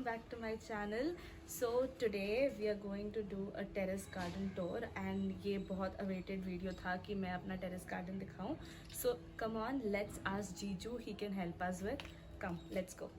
back to my channel. So today we are going to do a terrace garden tour and ये बहुत awaited video था कि मैं अपना terrace garden दिखाऊं. So come on, let's ask Jiju, he can help us with. Come, let's go.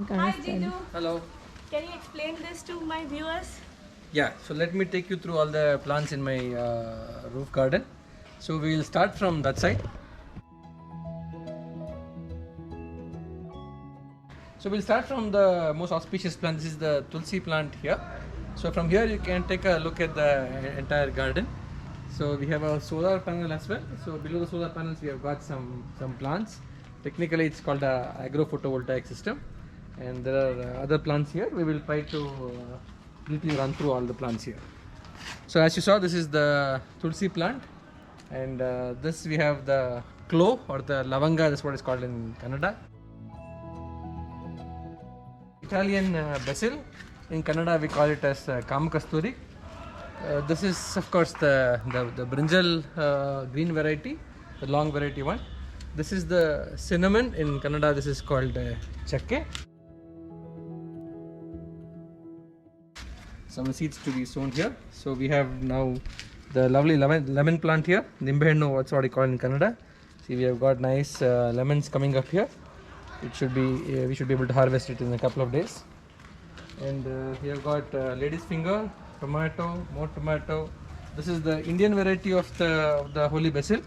Hi Jiju. Hello. Can you explain this to my viewers? Yeah, so let me take you through all the plants in my roof garden. So we will start from that side. So we'll start from the most auspicious plant. This is the Tulsi plant here. So from here you can take a look at the entire garden. So we have a solar panel as well. So below the solar panels we have got some plants. Technically it's called a agro photovoltaic system. And there are other plants here. We will try to briefly run through all the plants here. So as you saw, this is the Tulsi plant, and this we have the clove or the lavanga. That's what it's called in Kannada. Italian basil. In Kannada we call it as Kamakasturi. This is of course the brinjal green variety, the long variety one. This is the cinnamon. In Kannada this is called chakke. Some seeds to be sown here. So we have now the lovely lemon plant here. Nimbehennu, that's what I call in Kannada. See, we have got nice lemons coming up here. It should be we should be able to harvest it in a couple of days. And we have got lady's finger, tomato, more tomato. This is the Indian variety of the holy basil.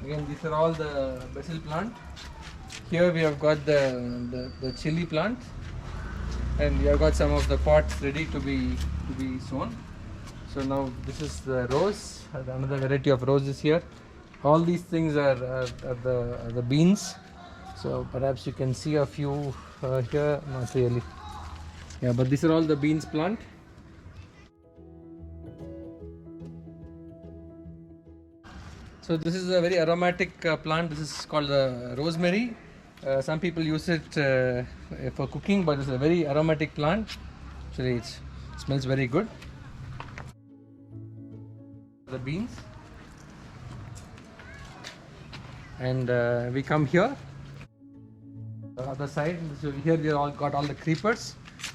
Again, these are all the basil plant. Here we have got the chili plant. And we have got some of the pots ready to be sown. So now this is the rose, another variety of roses here. All these things are the beans. So perhaps you can see a few here, not really. Yeah, but these are all the beans plant. So this is a very aromatic plant. This is called the rosemary. Some people use it for cooking, but it's a very aromatic plant. Actually, it smells very good. The beans. And we come here. The other side. So here we all got all the creepers.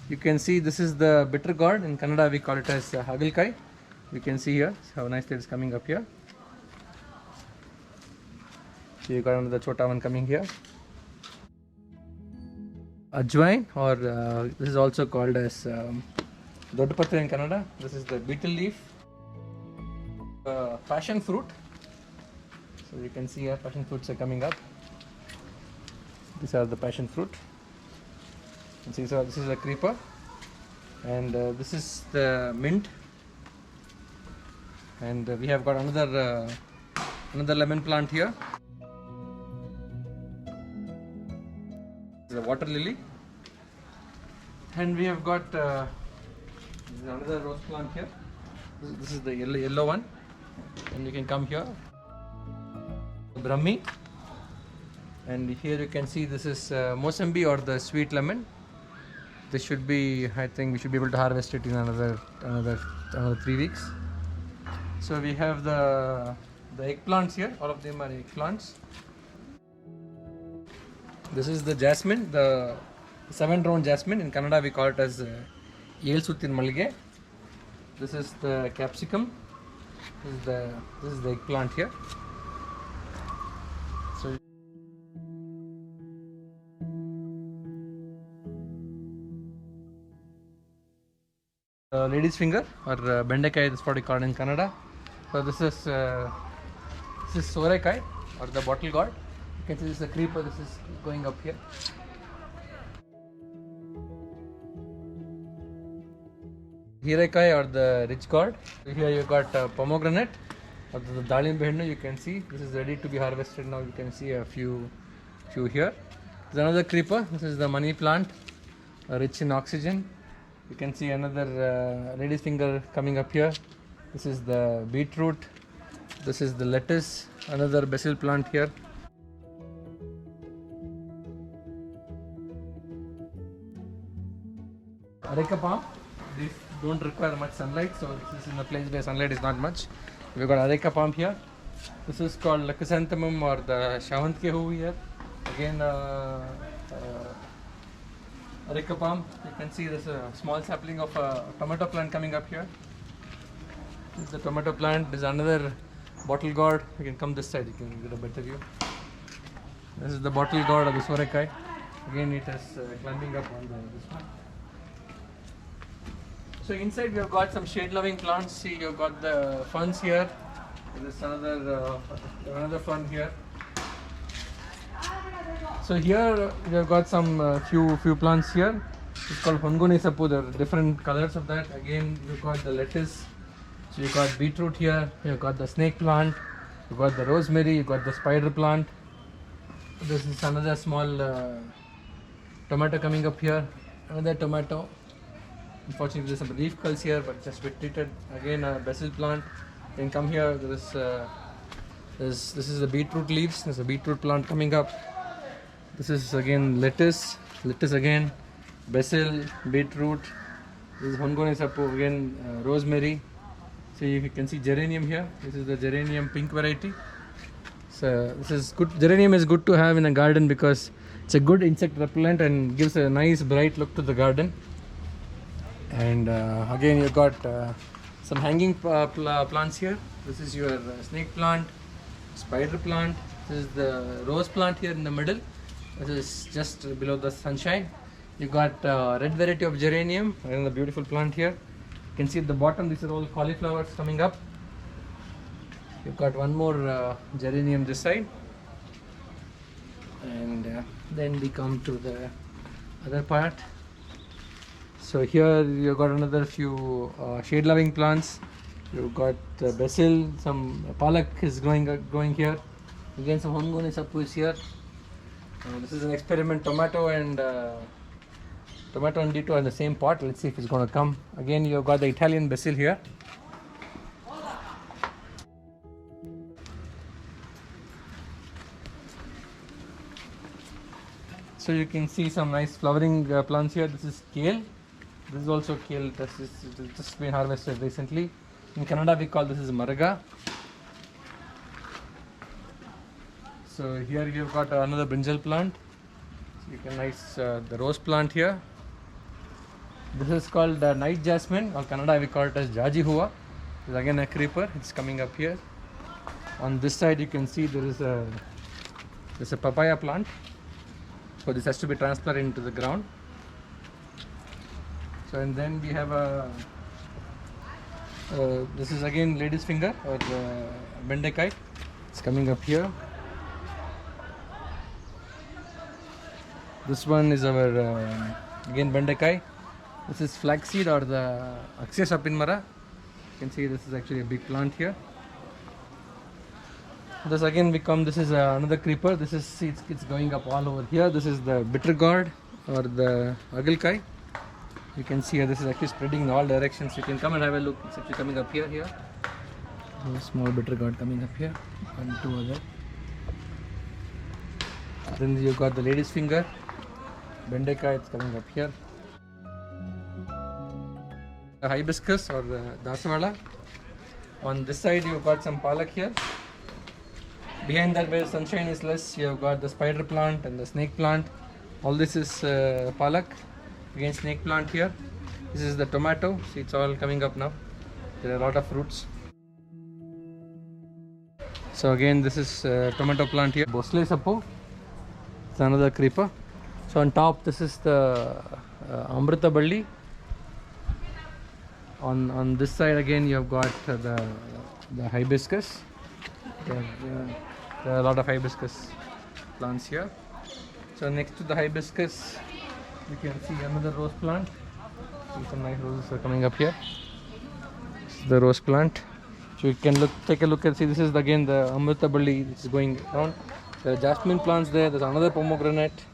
You can see this is the bitter gourd. In Kannada we call it as hagalkai. You can see here how nicely it's coming up here. So you got another chota one coming here. Ajwain, or this is also called as Dodapatra in Kannada. This is the beetle leaf. Passion fruit. So you can see here passion fruits are coming up. These are the passion fruit. You can see, so this is a creeper. And this is the mint. And we have got another lemon plant here. The water lily, and we have got another rose plant here. This is the yellow one, and you can come here. Brahmi, and here you can see this is Mosambi or the sweet lemon. This should be, I think, we should be able to harvest it in another 3 weeks. So we have the eggplants here. All of them are eggplants. This is the jasmine, the 7-round jasmine. In Kannada we call it as Yelsuttin Malge. This is the capsicum. This is the eggplant here. So lady's finger or bendekai, that's what we call it in Kannada. So this is sorekai or the bottle gourd. You can see this is a creeper. This is going up here. Hirekai or the rich gourd. Here you got pomegranate or the dalimbe hennu. You can see this is ready to be harvested now. You can see a few here. There's another creeper. This is the money plant, rich in oxygen. You can see another lady's finger coming up here. This is the beetroot. This is the lettuce. Another basil plant here. Areca palm. These don't require much sunlight, so this is in a place where sunlight is not much. We've got areca palm here. This is called chrysanthemum or the shavantiga hoov here. Again, areca palm. You can see there's a small sapling of a tomato plant coming up here. This is the tomato plant. There's another bottle gourd. You can come this side, you can get a better view. This is the bottle gourd of the sorekai. Again, it is climbing up on this one. So inside we have got some shade-loving plants. See, you've got the ferns here. There's another fern here. So here we have got some few plants here. It's called Hongone Sapu. There are different colors of that. Again, you've got the lettuce. So you've got beetroot here. You've got the snake plant. You've got the rosemary. You've got the spider plant. This is another small tomato coming up here. Another tomato. Unfortunately, there's some leaf culls here, but just bit treated. Again, a basil plant. You can come here. This is the beetroot leaves. There's a beetroot plant coming up. This is again lettuce again, basil, beetroot. This is Hongone Sapu again, rosemary. So you can see geranium here. This is the geranium pink variety. So this is good. Geranium is good to have in a garden because it's a good insect repellent and gives a nice bright look to the garden. And again, you got some hanging plants here. This is your snake plant, spider plant. This is the rose plant here in the middle. This is just below the sunshine. You got red variety of geranium and the beautiful plant here. You can see at the bottom, these are all cauliflowers coming up. You've got one more geranium this side. And then we come to the other part. So here you've got another few shade-loving plants. You've got basil, some palak is growing here. Again, some Hongone Sapu is here. This is an experiment tomato and dito in the same pot. Let's see if it's going to come. Again, you've got the Italian basil here. So you can see some nice flowering plants here. This is kale. This is also kale. This is just been harvested recently. In Kannada, we call this is marga. So here you've got another brinjal plant. So you can the rose plant here. This is called night jasmine, or Kannada we call it as jaji hua. This is again a creeper. It's coming up here. On this side you can see there's a papaya plant. So this has to be transplanted into the ground. So and then we have this is again lady's finger or bendekai. It's coming up here. This one is our again bendekai. This is flaxseed or the Axia sapinmara. You can see this is actually a big plant here. This again this is another creeper. This is it's going up all over here. This is the bitter gourd or the agalkai. You can see here this is actually spreading in all directions. You can come and have a look. It's actually coming up here. A small bitter gourd coming up here. And two other. Then you've got the lady's finger. Bendekai, it's coming up here. The hibiscus or the daswala. On this side you've got some palak here. Behind that, where the sunshine is less, you've got the spider plant and the snake plant. All this is palak. Again, snake plant here. This is the tomato. See, it's all coming up now. There are a lot of fruits. So again, this is tomato plant here. Bosle Sapo. It's another creeper. So on top, this is the Amrita Balli On this side again, you have got the hibiscus. There are a lot of hibiscus plants here. So next to the hibiscus, you can see another rose plant. See some nice roses are coming up here. This is the rose plant. So you can take a look and see. This is again the Amrutaballi which is going around. There are jasmine plants there. There's another pomegranate.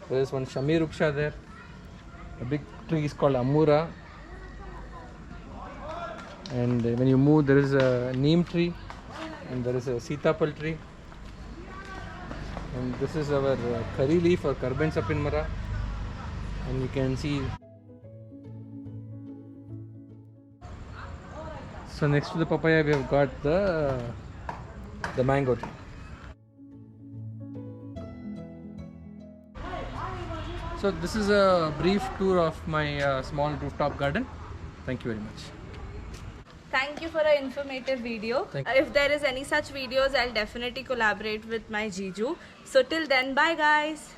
There is one Shami Ruksha there. A big tree is called Amura. And when you move, there is a neem tree and there is a Sitapal tree. And this is our curry leaf or Karben Sapin Mara. And you can see. So next to the papaya, we have got the mango tree. So this is a brief tour of my small rooftop garden. Thank you very much. Thank you for an informative video. Thank you. If there is any such videos, I'll definitely collaborate with my Jiju. So till then, bye guys.